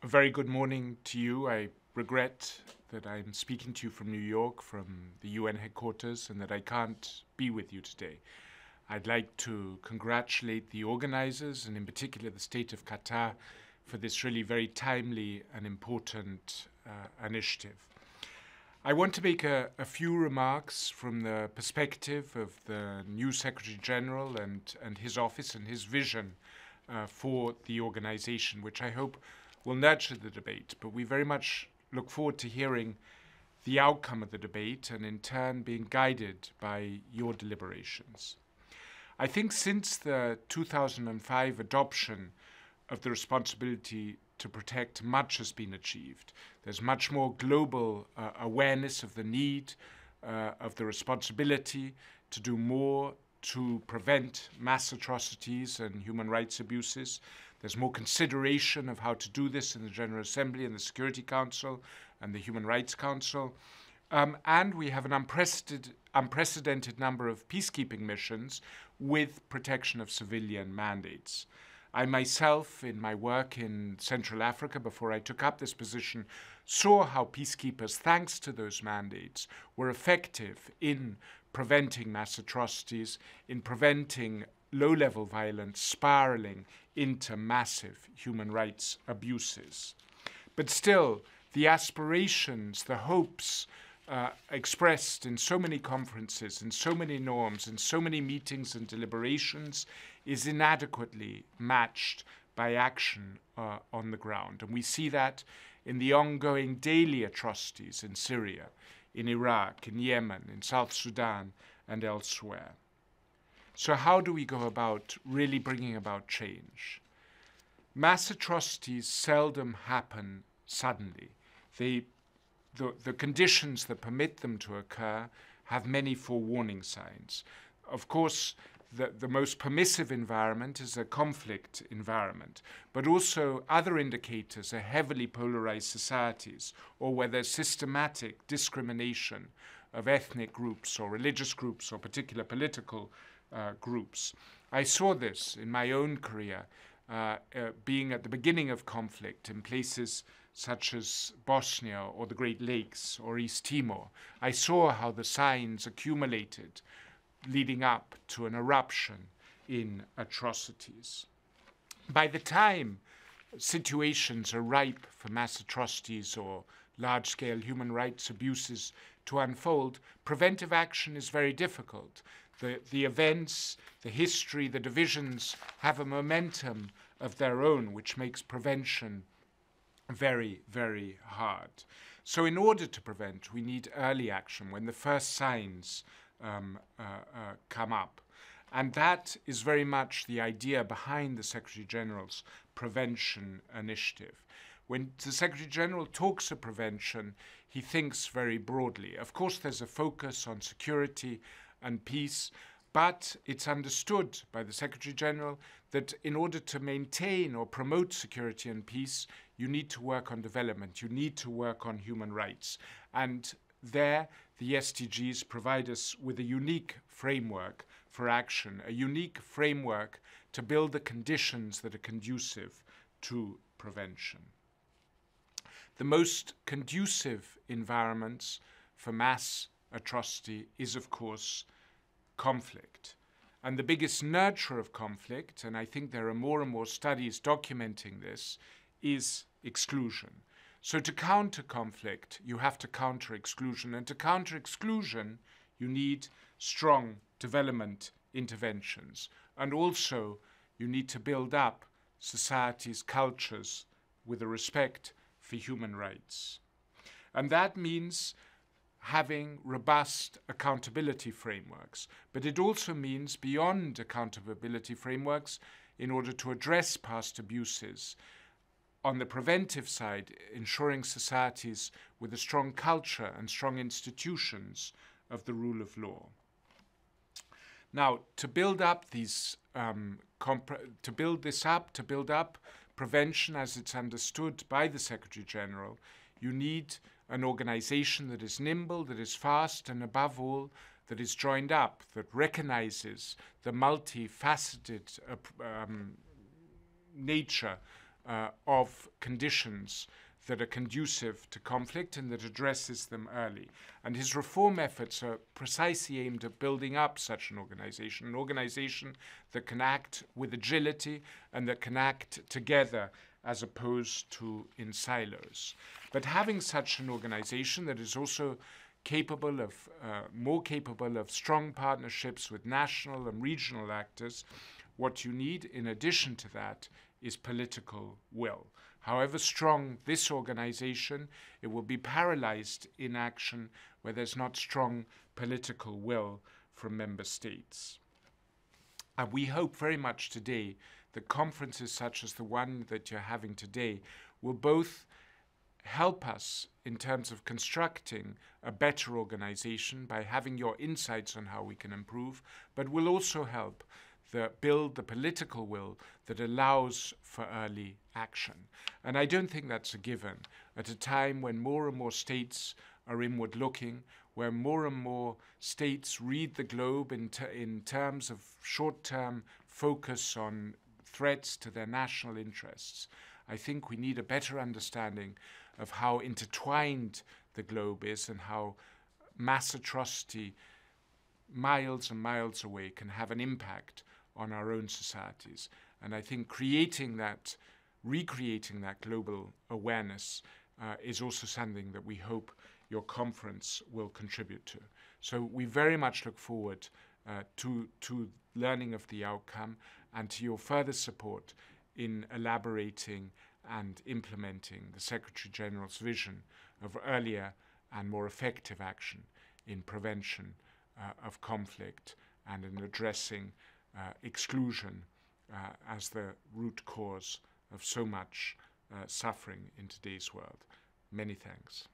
A very good morning to you. I regret that I'm speaking to you from New York, from the UN headquarters, and that I can't be with you today. I'd like to congratulate the organizers, and in particular the state of Qatar, for this really very timely and important initiative. I want to make a few remarks from the perspective of the new Secretary General and his office and his vision for the organization, which I hope will nurture the debate. But we very much look forward to hearing the outcome of the debate and in turn being guided by your deliberations. I think since the 2005 adoption of the responsibility to protect, much has been achieved. There's much more global awareness of the need, of the responsibility to do more to prevent mass atrocities and human rights abuses. There's more consideration of how to do this in the General Assembly and the Security Council and the Human Rights Council. And we have an unprecedented number of peacekeeping missions with protection of civilian mandates. I myself, in my work in Central Africa before I took up this position, saw how peacekeepers, thanks to those mandates, were effective in preventing mass atrocities, in preventing low-level violence spiraling into massive human rights abuses. But still, the aspirations, the hopes expressed in so many conferences, in so many norms, in so many meetings and deliberations is inadequately matched by action on the ground. And we see that in the ongoing daily atrocities in Syria, in Iraq, in Yemen, in South Sudan, and elsewhere. So how do we go about really bringing about change? Mass atrocities seldom happen suddenly. The conditions that permit them to occur have many forewarning signs. Of course, the most permissive environment is a conflict environment, but also other indicators are heavily polarized societies, or where there's systematic discrimination of ethnic groups or religious groups or particular political groups. I saw this in my own career, being at the beginning of conflict in places such as Bosnia or the Great Lakes or East Timor. I saw how the signs accumulated leading up to an eruption in atrocities. By the time situations are ripe for mass atrocities or large-scale human rights abuses to unfold, preventive action is very difficult. The events, the history, the divisions have a momentum of their own, which makes prevention very, very hard. So in order to prevent, we need early action when the first signs come up. And that is very much the idea behind the Secretary General's prevention initiative. When the Secretary General talks of prevention, he thinks very broadly. Of course, there's a focus on security and peace, but it's understood by the Secretary General that in order to maintain or promote security and peace, you need to work on development, you need to work on human rights. And there, the SDGs provide us with a unique framework for action, a unique framework to build the conditions that are conducive to prevention. The most conducive environments for mass atrocity is, of course, conflict. And the biggest nurturer of conflict, and I think there are more and more studies documenting this, is exclusion. So to counter conflict, you have to counter exclusion. And to counter exclusion, you need strong development interventions. And also, you need to build up societies, cultures with a respect for human rights. And that means having robust accountability frameworks. But it also means beyond accountability frameworks, in order to address past abuses, on the preventive side, ensuring societies with a strong culture and strong institutions of the rule of law. Now, to build up these, to build up prevention as it's understood by the Secretary General, you need an organization that is nimble, that is fast, and above all, that is joined up, that recognizes the multifaceted nature of conditions that are conducive to conflict and that addresses them early. And his reform efforts are precisely aimed at building up such an organization that can act with agility and that can act together as opposed to in silos. But having such an organization that is also capable of, more capable of strong partnerships with national and regional actors, what you need in addition to that is political will. However strong this organization, it will be paralyzed in action where there's not strong political will from member states. And we hope very much today that conferences such as the one that you're having today will both help us in terms of constructing a better organization by having your insights on how we can improve, but will also help build the political will that allows for early action. And I don't think that's a given. At a time when more and more states are inward looking, where more and more states read the globe in terms of short-term focus on threats to their national interests, I think we need a better understanding of how intertwined the globe is and how mass atrocity miles and miles away can have an impact on our own societies. And I think recreating that global awareness is also something that we hope your conference will contribute to. So we very much look forward to learning of the outcome and to your further support in elaborating and implementing the Secretary General's vision of earlier and more effective action in prevention of conflict and in addressing exclusion as the root cause of so much suffering in today's world. Many thanks.